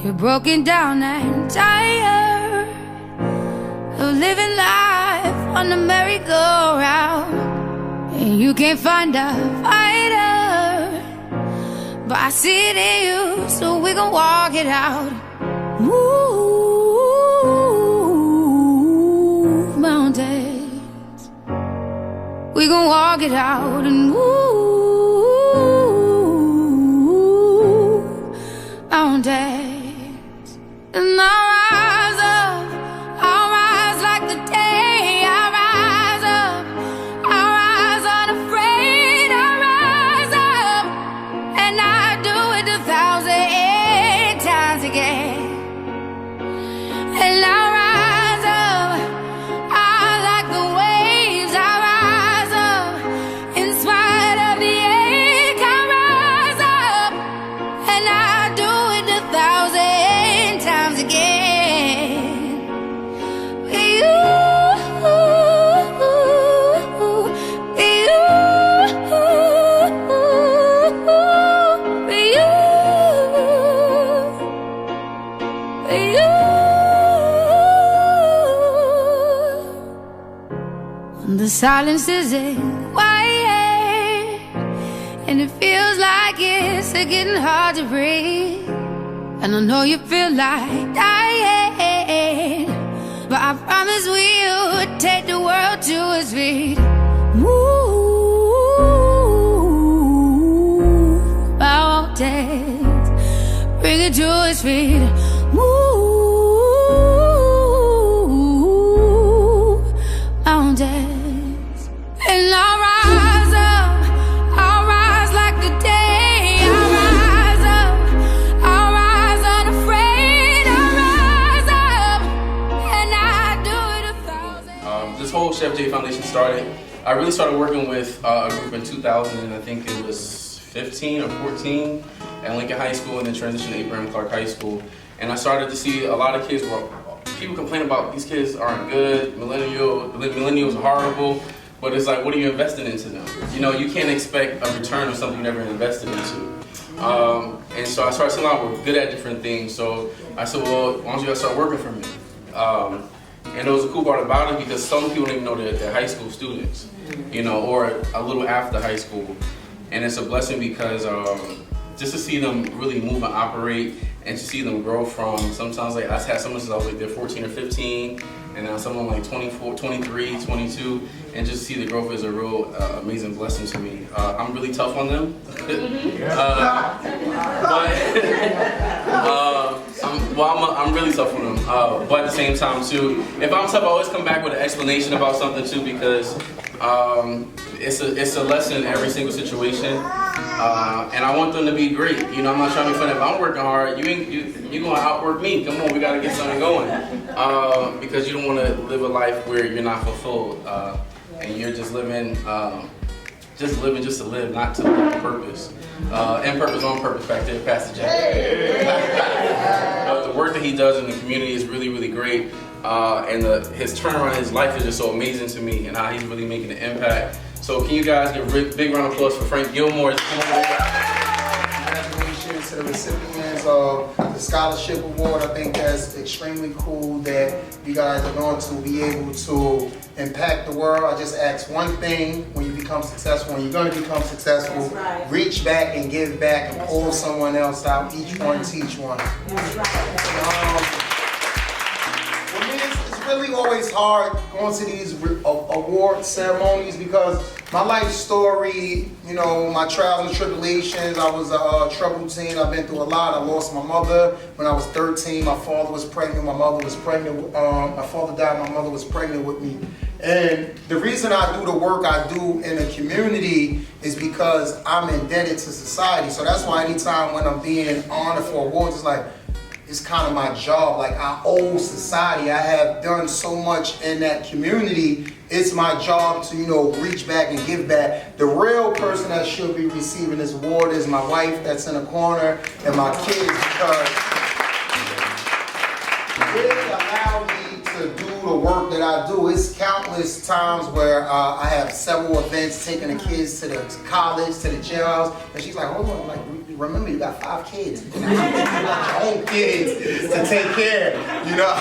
You're broken down and tired of living life on the merry-go-round, and you can't find a fighter, but I see it in you, so we gon' walk it out. Move mountains, we gon' walk it out and move mountains. And I'll rise up, I'll rise like the day. I'll rise up, I'll rise unafraid. I'll rise up, and I'll do it 1,000 times again. And I'll rise up, I'll like the waves. I'll rise up, in spite of the ache. I'll rise up, and I'll do it 1,000 times again. The silence isn't quiet, and it feels like it's getting hard to breathe. And I know you feel like dying, but I promise we'll take the world to its feet. Move mountains, bring it to its feet. Move mountains. And I'll rise up, I'll rise like the day. I'll rise up, I'll rise unafraid. I'll rise up, and I'll do it 1,000. This whole Chef J Foundation started, I really started working with a group in 2000, and I think it was 15 or 14 at Lincoln High School, and then transitioned to Abraham Clark High School. And I started to see a lot of kids were, people complain about these kids aren't good, millennials are horrible. But it's like, what are you investing into them? You know, you can't expect a return of something you never invested into. And so I started seeing a lot of good at different things. So I said, well, why don't you guys start working for me? And it was a cool part about it because some people don't even know that they're high school students, you know, or a little after high school. And it's a blessing because just to see them really move and operate and to see them grow from, sometimes like I've had someone since I was like they're 14 or 15, and now someone like 24, 23, 22, and just see the growth is a real amazing blessing to me. I'm really tough on them, I'm really tough on them. But at the same time too, if I'm tough, I always come back with an explanation about something too, because it's a lesson in every single situation, and I want them to be great. You know, I'm not trying to be funny. If I'm working hard, you're gonna outwork me. Come on, we gotta get something going, because you don't want to live a life where you're not fulfilled, and you're just living just to live, not to live on purpose. And purpose on purpose back there, Pastor Jack. The work that he does in the community is really, really great. And his turnaround in his life is just so amazing to me, and how he's really making an impact. So can you guys give a big round of applause for Frank Gilmore? Congratulations to the recipients of the scholarship award. I think that's extremely cool that you guys are going to be able to impact the world. I just ask one thing: when you become successful, when you're going to become successful, right, reach back and give back and pull someone else out. Each one teach one. That's right. For me, it's really always hard going to these award ceremonies because my life story, you know, my trials and tribulations. I was a troubled teen. I've been through a lot. I lost my mother when I was 13. My father was pregnant. My mother was pregnant. My father died. My mother was pregnant with me. And the reason I do the work I do in the community is because I'm indebted to society. So that's why anytime when I'm being honored for awards, it's like, it's kind of my job. Like, I owe society. I have done so much in that community. It's my job to, you know, reach back and give back. The real person that should be receiving this award is my wife that's in the corner and my kids, because they allow me to do the work that I do, it's countless times where I have several events taking the kids to the college, to the jailhouse, and she's like, hold on, like, remember you got 5 kids. You got your own kids to take care, you know?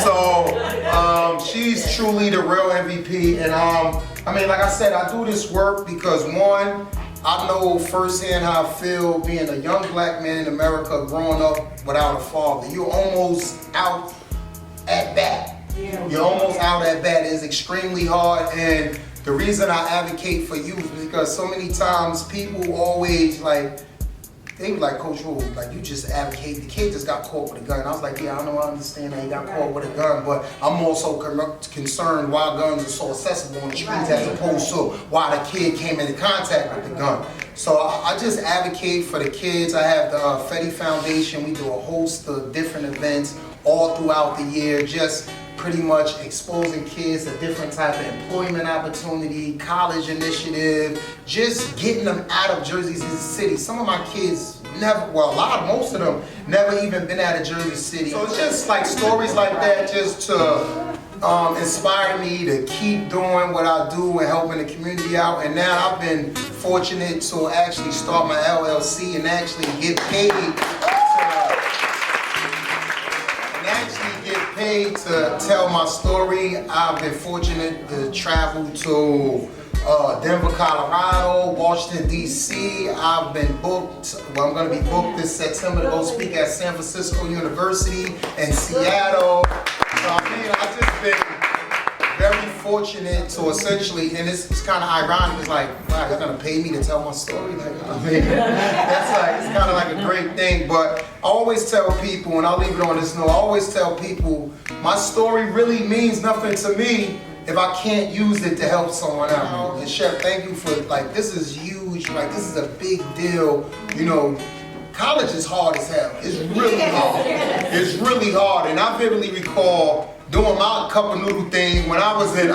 So she's truly the real MVP, and I mean, like I said, I do this work because one, I know firsthand how I feel being a young black man in America growing up without a father. You're almost out at bat. Yeah. You're almost out at bat. It's extremely hard, and the reason I advocate for youth is because so many times people always they be like, Coach Rule, like, you just advocate. The kid just got caught with a gun. I was like, yeah, I know, I understand that he got caught with a gun, but I'm also concerned why guns are so accessible on the streets as opposed to why the kid came into contact with the gun. So I just advocate for the kids. I have the Fetty Foundation. We do a host of different events all throughout the year, just pretty much exposing kids to different type of employment opportunity, college initiative, just getting them out of Jersey City. Some of my kids most of them never even been out of Jersey City. So it's just like stories like that just to inspire me to keep doing what I do and helping the community out. And now I've been fortunate to actually start my LLC and actually get paid to tell my story. I've been fortunate to travel to Denver, Colorado, Washington, D.C. I've been booked, I'm going to be booked this September to go speak at San Francisco University and Seattle. So I mean, I've just been very fortunate to essentially, and it's kind of ironic, it's like, wow, you're going to pay me to tell my story? Like, I mean, it's kind of like a great thing, but I always tell people, and I'll leave it on this note, I always tell people, my story really means nothing to me if I can't use it to help someone else. And Chef, thank you for, this is huge, this is a big deal. You know, college is hard as hell. It's really hard. It's really hard. And I vividly recall doing my cup of noodle thing when I was in there.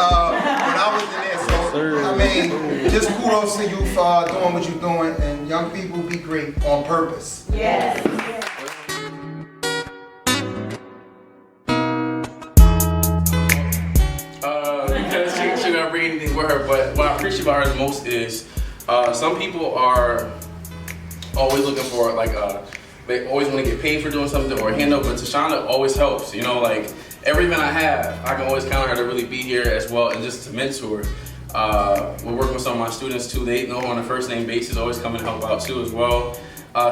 So, I mean, just kudos to you for doing what you're doing. And young people, be great on purpose. Yes. Anything with her, but what I appreciate about her the most is some people are always looking for they always want to get paid for doing something or a handout, but Tashana always helps. You know, like every event I have, I can always count on her to really be here as well and just to mentor. We're working with some of my students too. They know her on a first name basis, always come and help out too as well.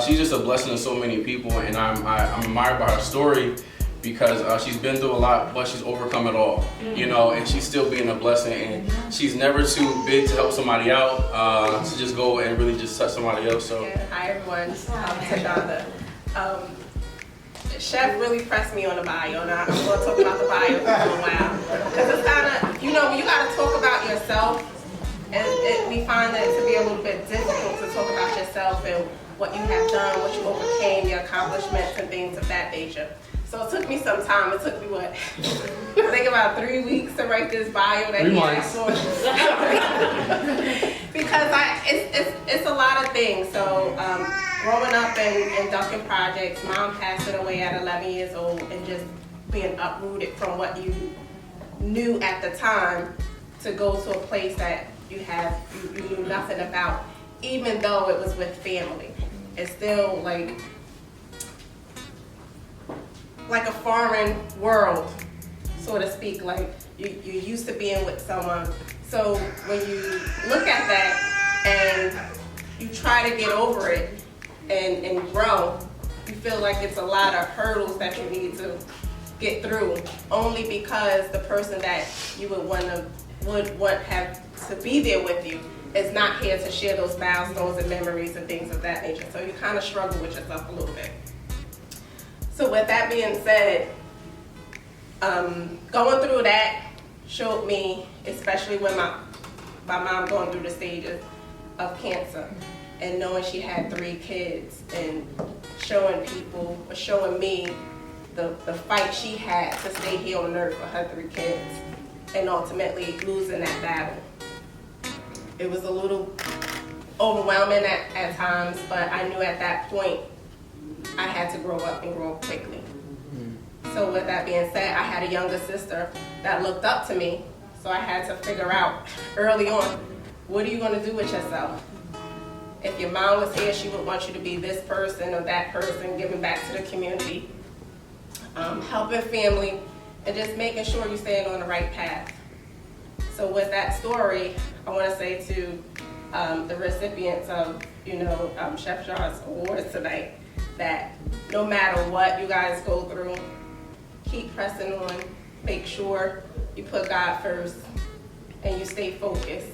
She's just a blessing to so many people, and I'm admired by her story, because she's been through a lot, but she's overcome it all, you know, and she's still being a blessing, and she's never too big to help somebody out, to just go and really just touch somebody else. So. Yeah, hi everyone, Tashonda. Chef really pressed me on the bio, and I'm going to talk about the bio for a while, because it's kind of, you know, when you got to talk about yourself, we find that to be a little bit difficult to talk about yourself and what you have done, what you overcame, your accomplishments, and things of that nature. So it took me some time. It took me, I think about 3 weeks to write this bio that he asked for. Because it's a lot of things. So growing up in Duncan Projects, mom passed away at 11 years old, and just being uprooted from what you knew at the time to go to a place that you knew nothing about, even though it was with family. It's still like a foreign world, so to speak. Like you're used to being with someone. So when you look at that and you try to get over it and grow, you feel like it's a lot of hurdles that you need to get through, only because the person that you would want have to be there with you is not here to share those milestones and memories and things of that nature. So you kind of struggle with yourself a little bit. So with that being said, going through that showed me, especially when my mom going through the stages of cancer and knowing she had 3 kids, and showing me the fight she had to stay here on earth for her 3 kids, and ultimately losing that battle. It was a little overwhelming at times, but I knew at that point I had to grow up and grow up quickly. So with that being said, I had a younger sister that looked up to me. So I had to figure out early on, what are you going to do with yourself? If your mom was here, she would want you to be this person or that person, giving back to the community, helping family, and just making sure you're staying on the right path. So with that story, I want to say to the recipients of, Chef John's awards tonight, that no matter what you guys go through, keep pressing on. Make sure you put God first and you stay focused.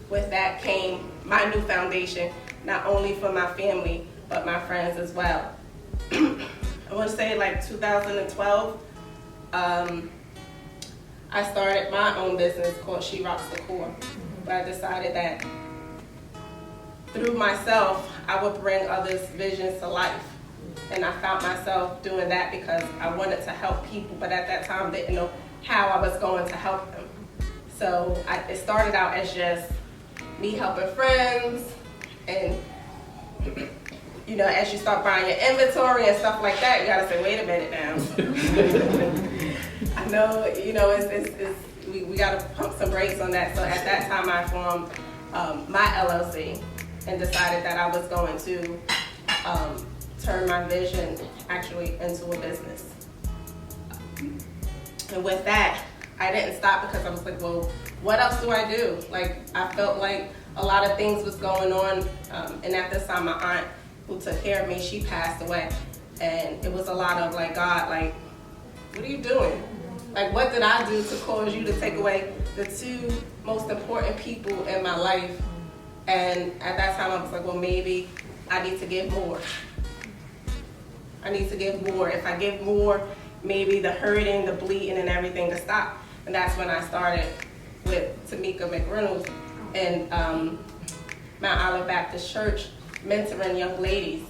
With that came my new foundation, not only for my family, but my friends as well. I want to say like 2012, I started my own business called She Rocks the Core. But I decided that through myself, I would bring others' visions to life. And I found myself doing that because I wanted to help people, but at that time didn't know how I was going to help them. So it started out as just me helping friends, and as you start buying your inventory and stuff like that, you gotta say, wait a minute now. I know, we gotta pump some brakes on that. So at that time I formed my LLC and decided that I was going to turn my vision actually into a business. And with that, I didn't stop because I was like, well, what else do I do? Like, I felt like a lot of things was going on. And at this time, my aunt who took care of me, she passed away. And it was a lot of like, God, like, what are you doing? Like, what did I do to cause you to take away the two most important people in my life? And at that time, I was like, well, maybe I need to give more. I need to give more. If I give more, maybe the hurting, the bleeding, and everything to stop. And that's when I started with Tamika McReynolds and Mount Olive Baptist Church, mentoring young ladies,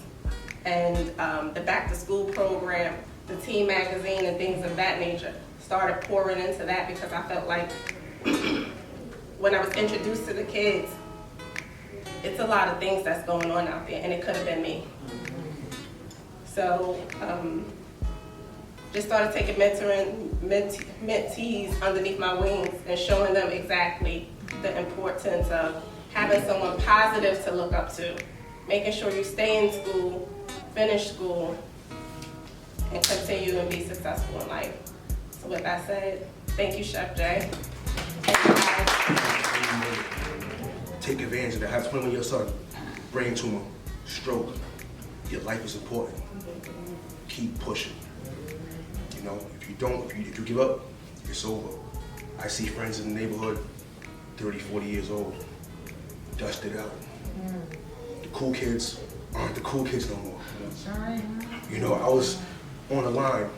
and the back to school program, the teen magazine, and things of that nature. Started pouring into that because I felt like when I was introduced to the kids, it's a lot of things that's going on out there, and it could have been me. So just started taking mentees underneath my wings and showing them exactly the importance of having someone positive to look up to, making sure you stay in school, finish school, and continue and be successful in life. So with that said, thank you, Chef Jay. Take advantage of that. Have 20 when your son, brain tumor, stroke. Your life is important. Keep pushing. If you give up, it's over. I see friends in the neighborhood, 30, 40 years old, dusted out. The cool kids aren't the cool kids no more. I was on the line,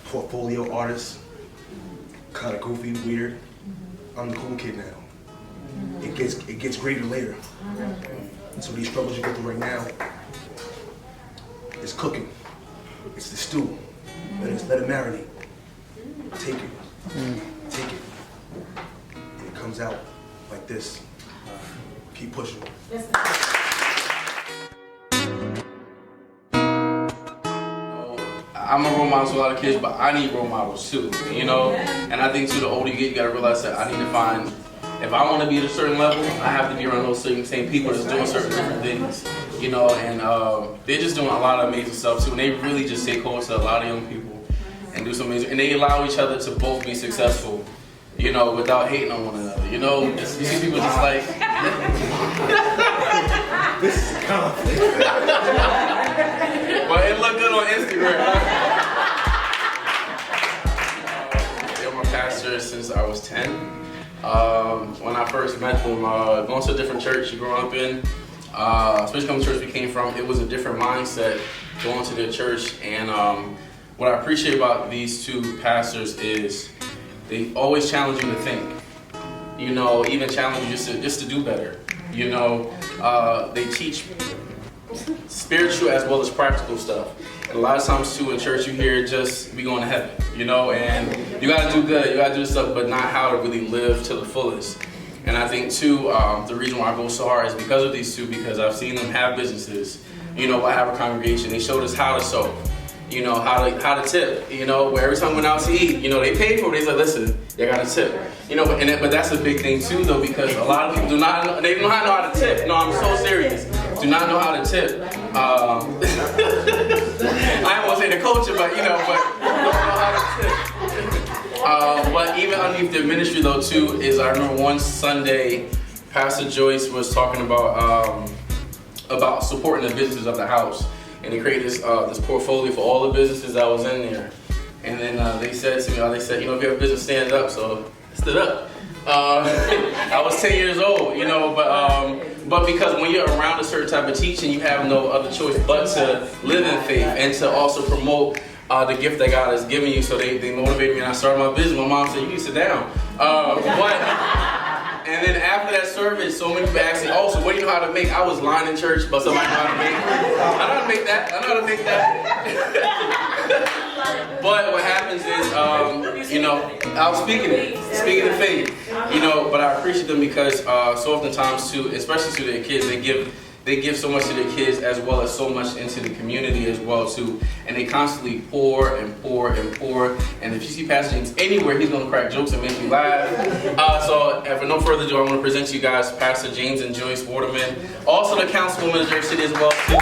portfolio artist, kind of goofy, weird. I'm the cool kid now. It gets greater later. So these struggles you go through right now, it's cooking. It's the stew. Let it marinate. Take it. Take it. And it comes out like this. Keep pushing. I'm a role model to a lot of kids, but I need role models too, And I think too, the older you get, you gotta realize that I need to find, if I want to be at a certain level, I have to be around those same people that's doing certain different things, And they're just doing a lot of amazing stuff too, and they really just take hold to a lot of young people and do some amazing, and they allow each other to both be successful, without hating on one another. You see people just like. This is conflict. Well, it looked good on Instagram. They're my pastor since I was 10. When I first met them, going to a different church you grew up in, especially the church we came from, it was a different mindset going to the church. And what I appreciate about these two pastors is they always challenge you to think. Even challenge you just to do better. They teach spiritual as well as practical stuff. And a lot of times too in church you hear just be going to heaven, and you gotta do good, you gotta do stuff, but not how to really live to the fullest. And I think too, the reason why I go so hard is because of these two, because I've seen them have businesses. I have a congregation. They showed us how to sow. you know, how to tip, you know, where every time we went out to eat, you know, they paid for it, they said, listen, they got to tip. You know, but that's a big thing too though, because a lot of people they don't know how to tip. No, I'm so serious. Do not know how to tip. I don't want to say the culture, but you know, but don't know how to tip. But even underneath the ministry though too, is I remember one Sunday, Pastor Joyce was talking about supporting the businesses of the house. And they created this portfolio for all the businesses that was in there. And then they said to me, you know, if you have a business, stand up. So I stood up. I was 10 years old, you know, but because when you're around a certain type of teaching, you have no other choice but to live in faith and to also promote the gift that God has given you. So they motivated me, and I started my business. My mom said, you need to sit down. And then after that service, so many people asked me, oh, so what do you know how to make? I was lying in church, but somebody know how to make. I know how to make that. I know how to make that. But what happens is, you know, I was speaking the faith, you know, but I appreciate them because so oftentimes too, especially to their kids, they give so much to their kids as well as so much into the community as well too, and they constantly pour and pour and pour. And if you see Pastor James anywhere, he's gonna crack jokes and make you laugh. So, for no further ado, I want to present to you guys Pastor James and Joyce Waterman, also the councilwoman of Jersey City as well too.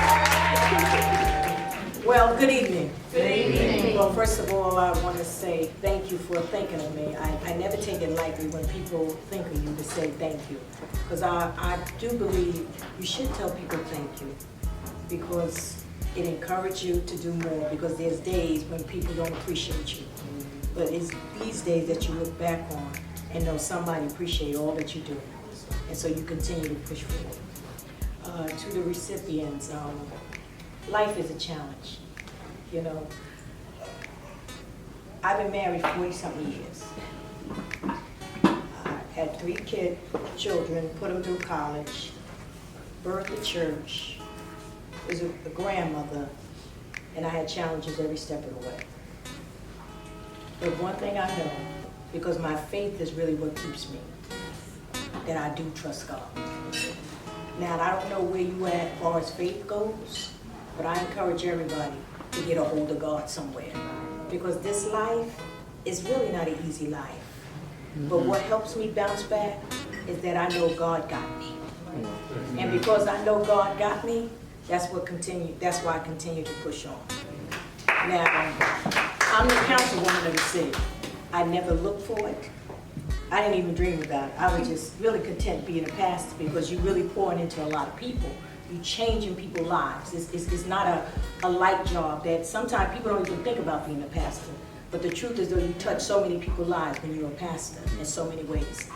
Well, good evening. Good evening. Well, first of all, I want to say thank you for thinking of me. I never take it lightly when people think of you to say thank you. Because I do believe you should tell people thank you. Because it encourages you to do more. Because there's days when people don't appreciate you. But it's these days that you look back on and know somebody appreciate all that you do. And so you continue to push forward. To the recipients, life is a challenge, you know. I've been married 40-something years. I had 3 children, put them through college, birthed a church, was a grandmother, and I had challenges every step of the way. But one thing I know, because my faith is really what keeps me, that I do trust God. Now, I don't know where you at as far as faith goes, but I encourage everybody to get a hold of God somewhere. Because this life is really not an easy life. But what helps me bounce back is that I know God got me. And because I know God got me, that's why I continue to push on. Now, I'm the councilwoman of the city. I never looked for it. I didn't even dream about it. I was just really content being a pastor because you're really pouring into a lot of people. You're changing people's lives. It's not a light job that sometimes people don't even think about being a pastor. But the truth is, though, you touch so many people's lives when you're a pastor in so many ways.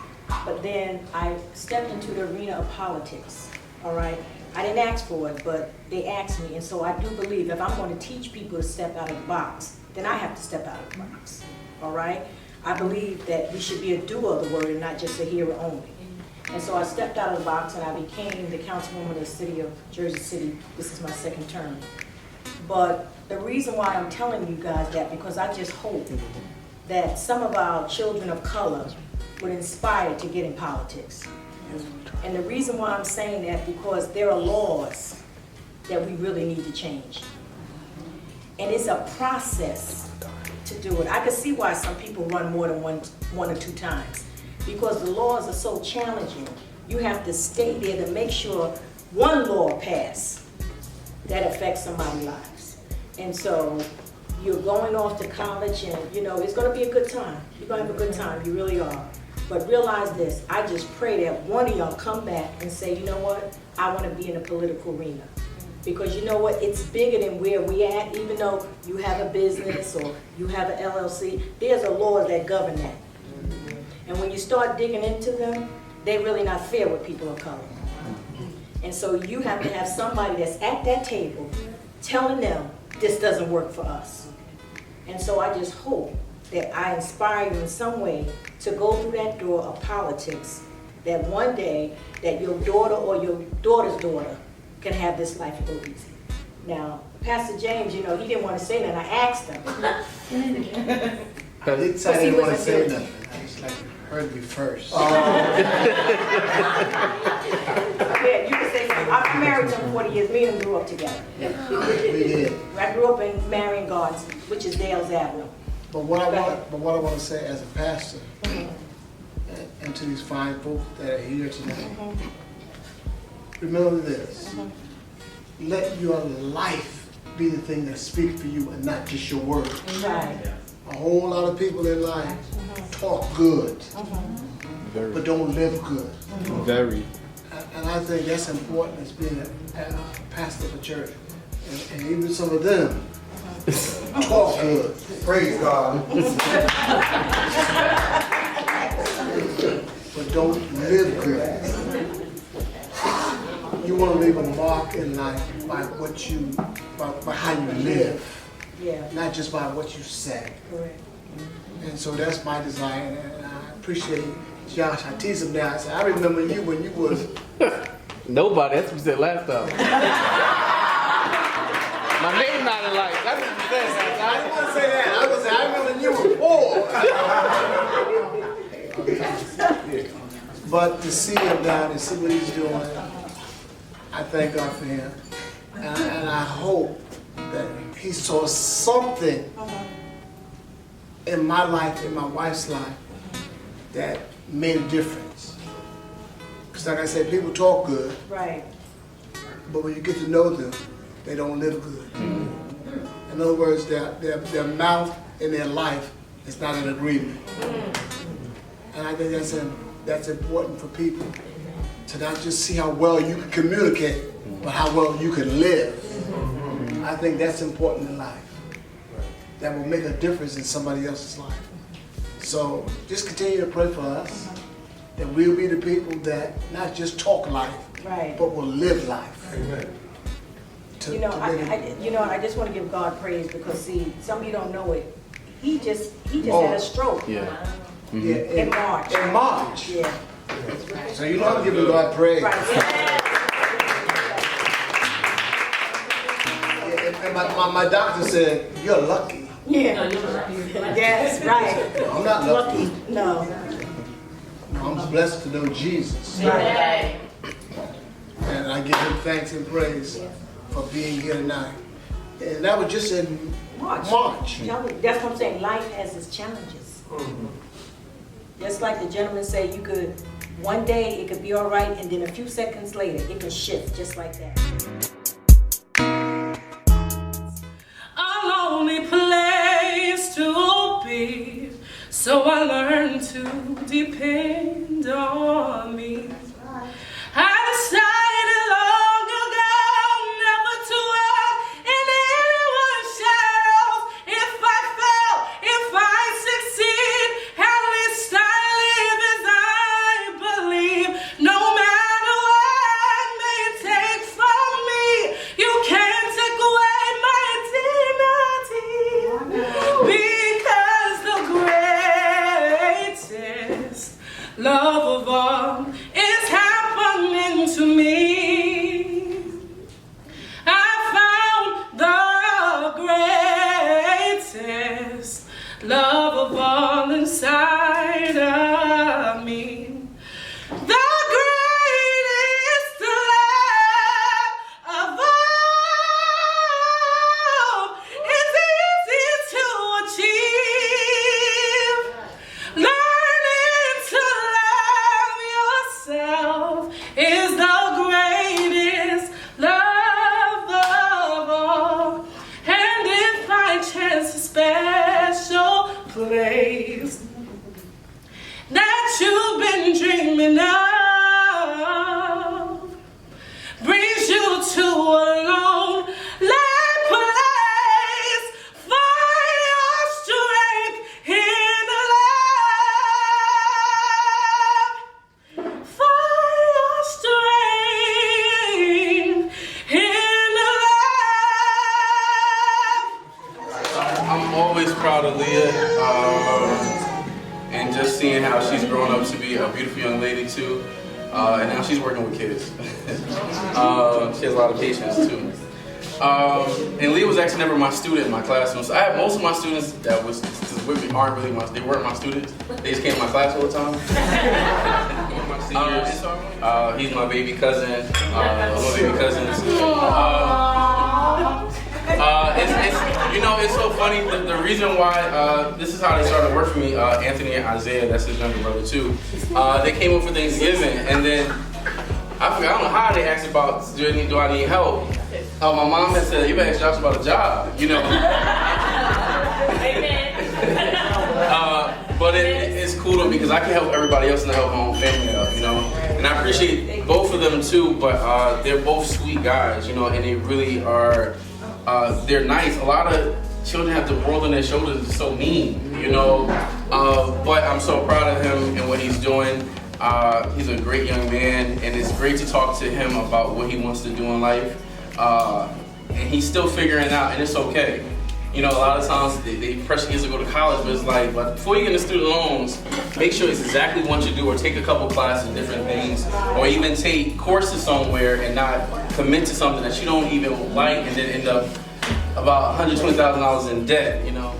But then I stepped into the arena of politics, all right? I didn't ask for it, but they asked me. And so I do believe if I'm going to teach people to step out of the box, then I have to step out of the box, all right? I believe that we should be a doer of the word and not just a hearer only. And so I stepped out of the box and I became the councilwoman of the city of Jersey City. This is my 2nd term. But the reason why I'm telling you guys that, because I just hope that some of our children of color would inspire to get in politics. And the reason why I'm saying that, because there are laws that we really need to change. And it's a process to do it. I can see why some people run more than one or 2 times. Because the laws are so challenging. You have to stay there to make sure one law passed that affects somebody's lives. And so you're going off to college and, you know, it's going to be a good time. You're going to have a good time. You really are. But realize this. I just pray that one of y'all come back and say, you know what? I want to be in a political arena. Because you know what? It's bigger than where we at. Even though you have a business or you have an LLC, there's a law that govern that. And when you start digging into them, they're really not fair with people of color. And so you have to have somebody that's at that table telling them this doesn't work for us. And so I just hope that I inspire you in some way to go through that door of politics, that one day that your daughter or your daughter's daughter can have this life go easy. Now, Pastor James, you know, he didn't want to say that. I asked him. I didn't want to say nothing. I just like heard me first. Yeah, you can say something. I've been married to him 40 years. Me me and him grew up together. We did. I grew up in Marion Gardens, which is Dales Avenue. But what I want to say as a pastor, and to these fine folks that are here tonight, remember this. Let your life be the thing that speaks for you and not just your words. Right. A whole lot of people in life talk good, but don't live good. Very. And I think that's important as being a pastor of a church. And even some of them talk good. Praise God. But don't live good. You want to leave a mark in life by what you, by how you live, not just by what you say. Correct. And so that's my desire, and I appreciate Josh. I tease him now. I said, I remember you when you was. Nobody. That's what you said last time. My name not in lights. That's what you said. I didn't want to say that. I was. I remember when you were poor. But to see him now and see what he's doing, I thank God for him, and I hope that he saw something in my life, in my wife's life, that made a difference. Because like I said, people talk good, Right. but when you get to know them, they don't live good. In other words, their mouth and their life is not in agreement. And I think that's important for people to not just see how well you can communicate, but how well you can live. I think that's important in life. That will make a difference in somebody else's life. So just continue to pray for us, that we'll be the people that not just talk life, Right. but will live life. Amen. I just want to give God praise because see, some of you don't know it. He just Oh. had a stroke. Yeah. Yeah, In March. In March. Yeah. So you know I'm giving God praise. Right. Yeah, and my doctor said, you're lucky. Yeah. Yes, right. I'm not lucky. No. I'm blessed to know Jesus. Right. And I give him thanks and praise for being here tonight. And that was just in March. That's what I'm saying. Life has its challenges. Just like the gentleman said, you could, one day it could be all right, and then a few seconds later, it can shift just like that. A lonely place to be, so I learned to depend on me. I decided long ago never to walk in anyone's shadows. If I fail, if I succeed, at least I live as I believe. No matter what may take from me, you can't take away my dignity. Because the greatest love of all is happening to me. I found the greatest love of all inside of me. The greatest love of all is easy to achieve. Learning to love yourself is the greatest love of all. And if by chance a special place that you've been dreaming of brings you to a lonely place, find your strength in love. Find your strength in love. I'm always proud of Leah, and just seeing how she's grown up to be a beautiful young lady too, and now she's working with kids. She has a lot of patience too. And Leah was actually never my student in my classroom. So I have most of my students that was with me aren't really they weren't my students. They just came to my class all the time. my seniors. He's my baby cousin. My baby cousins. It's so funny. The reason why this is how they started working for me. Anthony and Isaiah, that's his younger brother too. They came over for Thanksgiving, and then I don't know how they asked about do I need help. My mom had said, "You better ask Josh about a job," you know. But it's cool though because I can help everybody else and I help my own family out, you know. And I appreciate both of them too, but they're both sweet guys, you know, and they really are. They're nice. A lot of children have the world on their shoulders. It's so mean, you know. But I'm so proud of him and what he's doing. He's a great young man, and it's great to talk to him about what he wants to do in life. And he's still figuring it out, and it's okay. You know, a lot of times they pressure kids to go to college, but it's like, but before you get into student loans, make sure it's exactly what you do, or take a couple classes, different things, or even take courses somewhere and not commit to something that you don't even like, and then end up about $120,000 in debt. You know.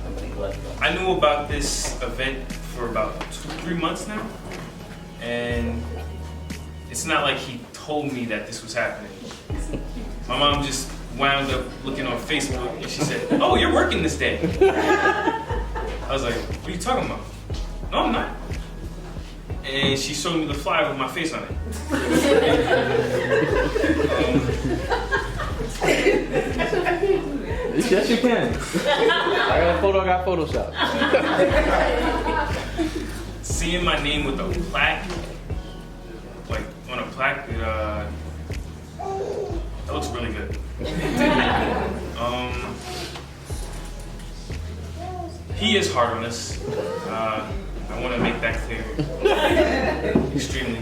I knew about this event for about 2-3 months now, and it's not like he told me that this was happening. My mom just wound up looking on Facebook and she said, "Oh, you're working this day." I was like, "What are you talking about?" "No, I'm not." And she showed me the flyer with my face on it. Yes, you can. I got a photo. I got Photoshop. Seeing my name with a plaque, like on a plaque, that looks really good. He is hard on us. I want to make that clear. Extremely.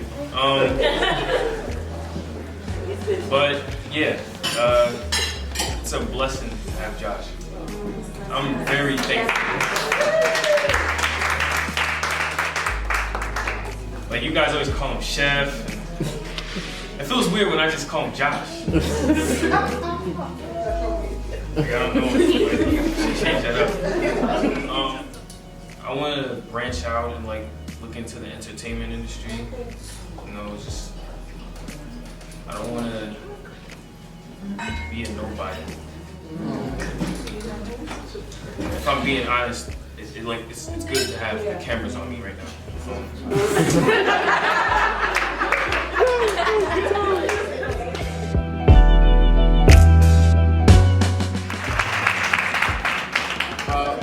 But yeah, it's a blessing to have Josh. I'm very thankful. Like, you guys always call him Chef. It feels weird when I just call him Josh. Like, I don't know what to change that up. I want to branch out and like look into the entertainment industry. You know, just I don't want to be a nobody. If I'm being honest, it's good to have the cameras on me right now.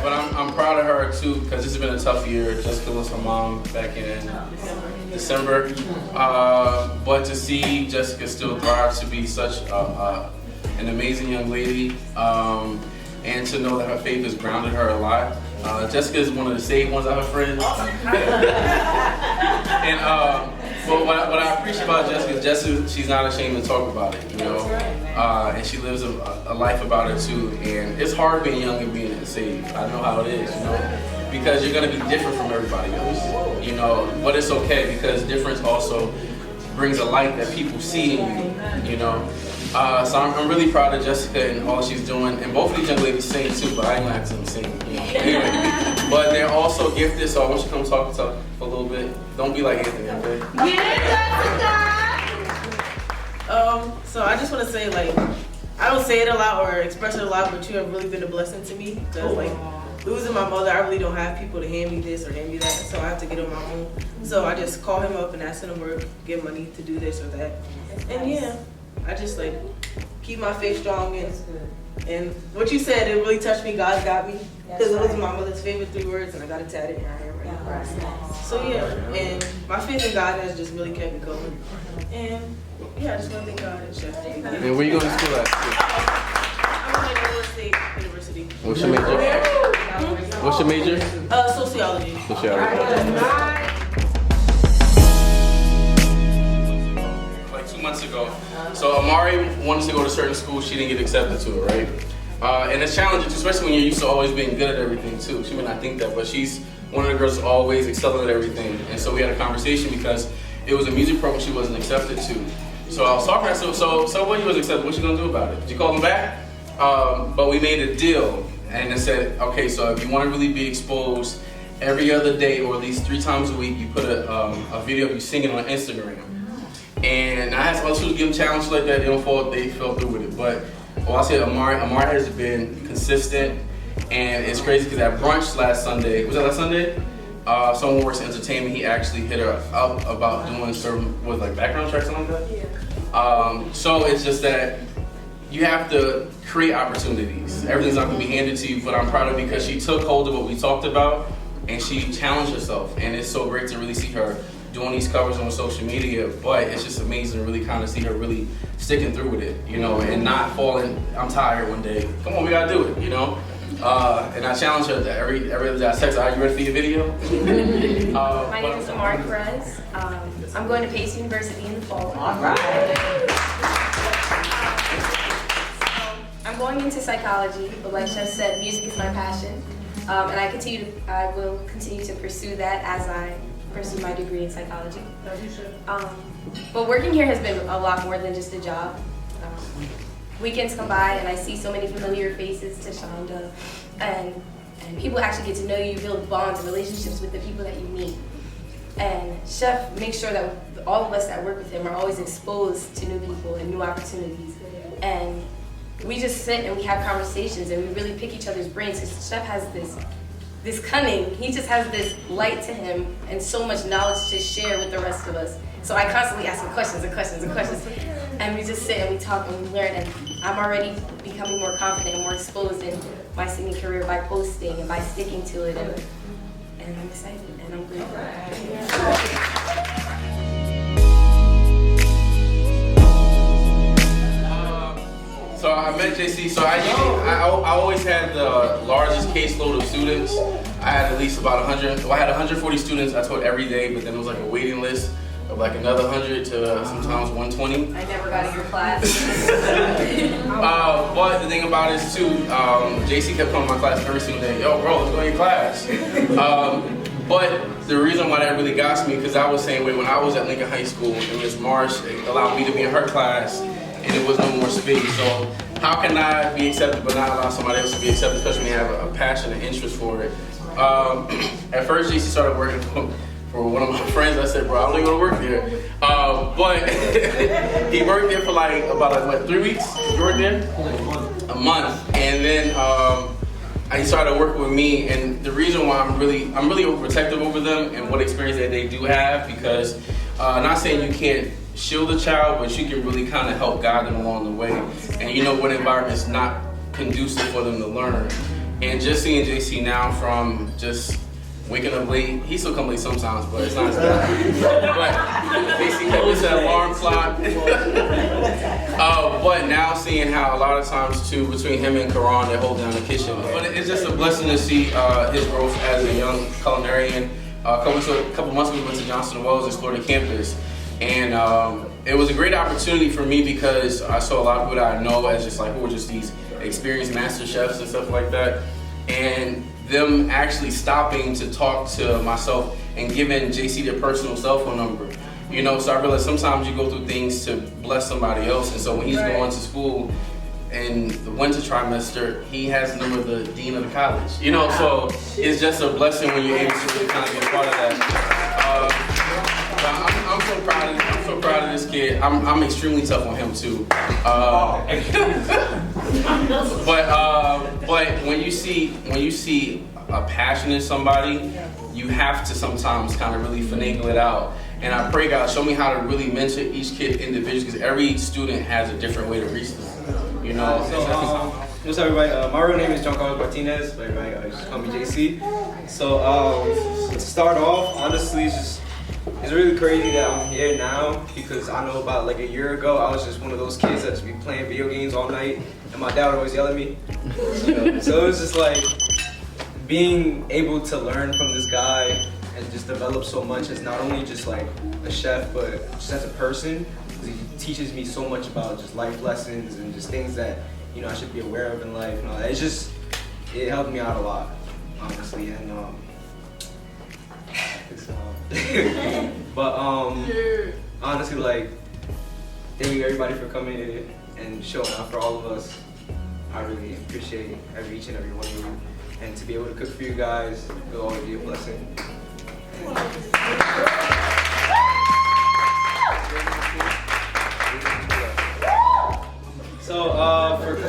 But I'm proud of her too, because this has been a tough year. Jessica lost her mom back in December. But to see Jessica still thrive, to be such an amazing young lady, and to know that her faith has grounded her a lot. Jessica is one of the saved ones out of her friends. And but what I appreciate about Jessica, she's not ashamed to talk about it, you know. And she lives a life about it too. And it's hard being young and being saved. I know how it is, you know, because you're gonna be different from everybody else, you know. But it's okay, because difference also brings a light that people see in you, you know. So I'm really proud of Jessica and all she's doing. And both of these young ladies sing too, but I ain't gonna have them sing, you know. Anyway, but they're also gifted, so I want you to come talk for a little bit. Don't be like Anthony, okay? So I just want to say, like, I don't say it a lot or express it a lot, but you have really been a blessing to me. Because, like, losing my mother, I really don't have people to hand me this or hand me that, so I have to get on my own. So I just call him up and ask him to work, get money to do this or that. And yeah, I just, like, keep my faith strong. And what you said, it really touched me. God got me. Because it was my mother's favorite 3 words, and I got it tatted in my hair right now. So yeah, and my faith in God has just really kept me going. And yeah, I just want to thank God and Chef. And where you going to school at? I'm at Iowa State University. What's your major? What's your major? Sociology. Like 2 months ago. So Amari wanted to go to certain schools, she didn't get accepted to it, right? And it's challenging, especially when you're used to always being good at everything too. She may not think that, but she's one of the girls who's always excelling at everything. And so we had a conversation because it was a music program she wasn't accepted to. So I was talking to her, so what, he was accepted, what you gonna do about it? Did you call him back? But we made a deal, and it said, okay, so if you wanna really be exposed every other day or at least 3 times a week you put a video of you singing on Instagram. And I had some other students give them challenges like that. They fell through with it. But I said Amari has been consistent, and it's crazy because at brunch last Sunday, was that last Sunday? Someone works in entertainment. He actually hit her up about doing certain background checks and like that. Yeah. So it's just that you have to create opportunities. Everything's not going to be handed to you, but I'm proud of her because she took hold of what we talked about and she challenged herself. And it's so great to really see her doing these covers on social media, but it's just amazing to really kind of see her really sticking through with it, you know, and not falling, I'm tired one day. Come on, we got to do it, you know. And I challenge her that every other day I text her, are you ready for your video? My name is Amari Perez. I'm going to Pace University in the fall. All right. I'm going into psychology, but like Chef said, music is my passion. And I will continue to pursue that as I pursue my degree in psychology. But working here has been a lot more than just a job. Weekends come by and I see so many familiar faces to Shonda, and people actually get to know you, build bonds and relationships with the people that you meet. And Chef makes sure that all of us that work with him are always exposed to new people and new opportunities. And we just sit and we have conversations and we really pick each other's brains because Chef has this cunning. He just has this light to him and so much knowledge to share with the rest of us. So I constantly ask him questions and questions and questions. And we just sit and we talk and we learn. And I'm already becoming more confident and more exposed in my singing career by posting and by sticking to it. And I'm excited and I'm grateful. So I met JC. So I always had the largest caseload of students. I had at least about 100. Well, I had 140 students I taught every day, but then it was like a waiting list of like another 100 to sometimes 120. I never got in your class. But the thing about it is too, JC kept coming to my class every single day. Yo, bro, let's go to your class. But the reason why that really got me, because I was saying, when I was at Lincoln High School, and Ms. Marsh allowed me to be in her class, and there was no more space. So how can I be accepted but not allow somebody else to be accepted, especially when you have a passion and interest for it? At first, JC started working for one of my friends. I said, bro, I don't even want to work there. But he worked there for about 3 weeks? You worked there? A month. And then he started working with me, and the reason why I'm really overprotective over them and what experience that they do have, because not saying you can't shield the child, but you can really kind of help guide them along the way. And you know what environment's not conducive for them to learn. And just seeing JC now from just waking up late, he still comes late sometimes, but it's not as bad. But basically kept us an alarm clock. But now seeing how a lot of times too, between him and Karan, they hold down the kitchen. But it's just a blessing to see his growth as a young culinarian. A couple months ago we went to Johnson & Wales, explored the campus. And it was a great opportunity for me because I saw a lot of people that I know as just who were just these experienced master chefs and stuff like that. And them actually stopping to talk to myself and giving JC their personal cell phone number. You know, so I realized sometimes you go through things to bless somebody else. And so when he's going to school in the winter trimester, he has the number of the dean of the college. You know, so it's just a blessing when you're able to really kind of be a part of that. I'm so proud of this kid. I'm extremely tough on him too. But when you see a passion in somebody, you have to sometimes kind of really finagle it out. And I pray God, show me how to really mentor each kid individually, because every student has a different way to reach them. You know. What's up, everybody? My real name is John Carlos Martinez, but everybody just call me JC. So to start off, honestly, it's really crazy that I'm here now, because I know about a year ago I was just one of those kids that just be playing video games all night, and my dad would always yell at me. So it was just being able to learn from this guy and just develop so much as not only just a chef, but just as a person. He teaches me so much about just life lessons and just things that I should be aware of in life. And all that. It helped me out a lot, honestly. And but honestly, thank you everybody for coming in and showing up for all of us. I really appreciate each and every one of you. and to be able to cook for you guys will always be a blessing. So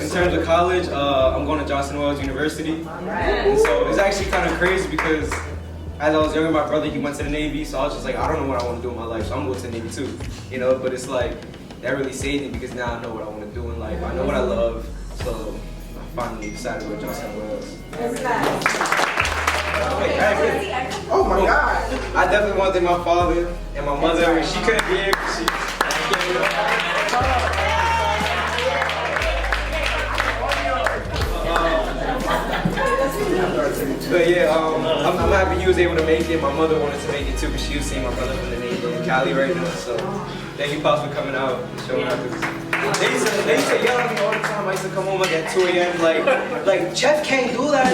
in terms of college, I'm going to Johnson Wales University. And so it's actually kind of crazy because as I was younger, my brother, he went to the Navy, so I was just like, I don't know what I want to do in my life, so I'm going to the Navy too, you know? But it's like, that really saved me because now I know what I want to do in life. I know what I love, so I finally decided to go to Johnson Wales. Oh my God. I definitely want to thank my father and my mother. She couldn't be here because but yeah, I'm happy he was able to make it. My mother wanted to make it too because she was seeing my brother from the Navy in Cali right now. So thank you, Pops, for coming out and showing out. They used to yell at me all the time. I used to come home like at 2 a.m. like Chef can't do that.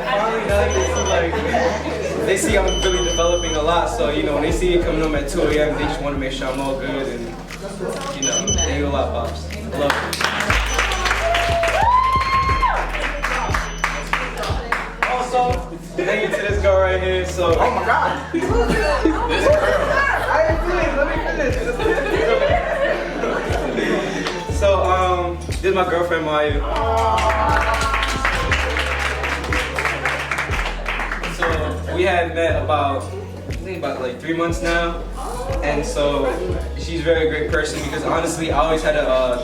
Finally, now they see I'm really developing a lot. So you know, when they see me coming home at 2 a.m., they just want to make sure I'm all good and. You know, thank you a lot, Pops. I love you. Also, thank you to this girl right here. So, Oh my God. This girl. I ain't finished. Let me finish. So, this is my girlfriend, Maya. So, we had met about like 3 months now. And so she's a very great person because honestly, I always had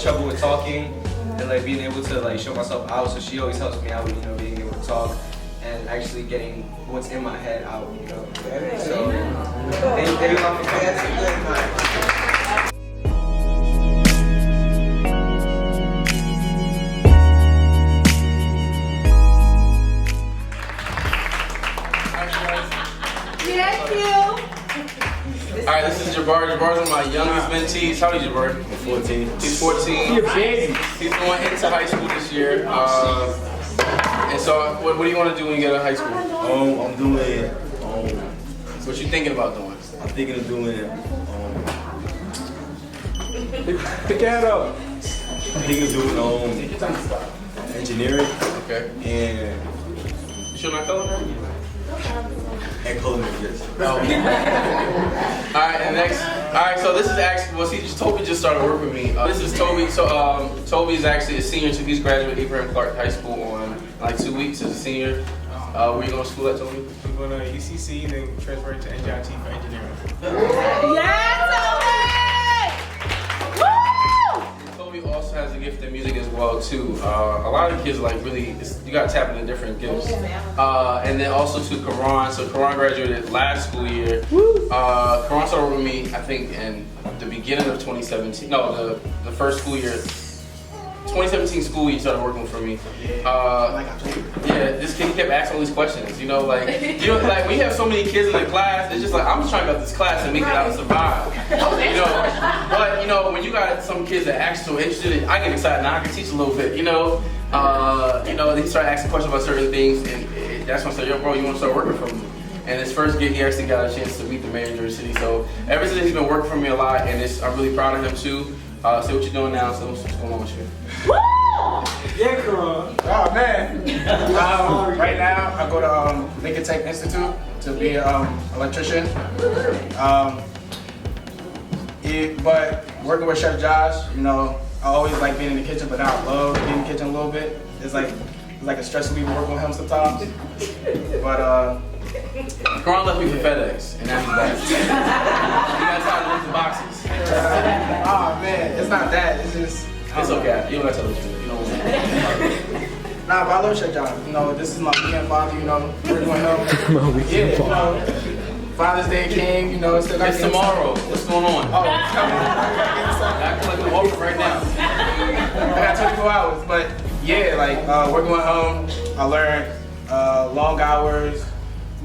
trouble with talking and like being able to like show myself out. So she always helps me out with, you know, being able to talk and actually getting what's in my head out, you know. So thank you all for coming. Alright, this is Jabbar. Jabbar's one of my youngest mentees. How old is Jabbar? 14. He's 14. You're baby. He's going into high school this year. And so, what do you want to do when you get out of high school? I'm doing. What you thinking about doing? I'm thinking of doing. Pick that up. I'm thinking of doing engineering. Okay. And. You sure not culinary? And culinary, yes. Oh. Alright, and next. Alright, so this is actually, well, see, Toby just started working with me. This is Toby. So, Toby is actually a senior, so he's graduating Abraham Clark High School on like 2 weeks as a senior. Where are you going to school at, Toby? I'm going to UCC, then transfer to NJIT for engineering. Toby also has a gift in music as well too. A lot of kids like really, you got to tap into different gifts. And then also to Karan. So Karan graduated last school year. Karan started with me, I think, in the beginning of 2017. No, the first school year. 2017 school year, started working for me. Yeah, this kid kept asking all these questions. You know, like when you have so many kids in the class, it's just like I'm just trying to get this class and make it out and survive. You know, but you know when you got some kids that actually so interested, I get excited now. I can teach a little bit. You know, they started asking questions about certain things, and that's when I said, "Yo, bro, you want to start working for me?" And his first gig, he actually got a chance to meet the mayor of New York City. So ever since he's been working for me a lot, and I'm really proud of him too. See what you're doing now. So what's going on with you? Yeah, Karan. Oh man. Right now, I go to Lincoln Tech Institute to be an electrician. But working with Chef Josh, you know, I always like being in the kitchen, but now I love being in the kitchen a little bit. It's like a stress relief working with him sometimes. But Karan left me for FedEx, and now he's back. You guys started to lift the boxes. oh man, it's not that. It's just. It's okay. You don't gotta tell the truth. You know what I mean? Nah, but I love Chef Josh. You know, this is my weekend father. You know, working with him. My weekend father. You know, Father's Day came. You know, it's still It's tomorrow. What's going on? Oh, it's coming. I collect the offer right now. I got 24 hours, but yeah, like working with him, I learned long hours,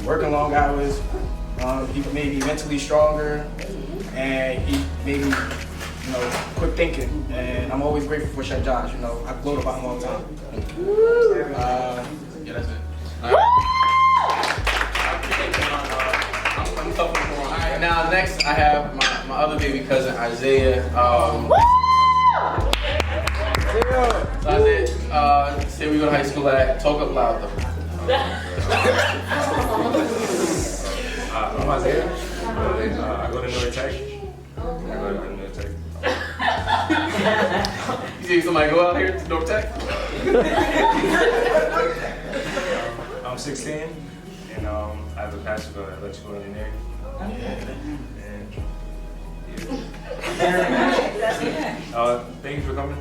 working long hours. He made me mentally stronger, and he made me, you know, quick thinking. And I'm always grateful for Chef Josh. You know, I gloat about him all the time. Yeah, that's it. I'm tough on Karan. Alright, now next I have my other baby cousin, Isaiah. So Isaiah, say we go to high school at. Talk up loud though. I'm Isaiah. I go to North Tech. You see somebody go out here to North Tech? I'm 16, and I have a passion for electrical engineering. And thank you for coming.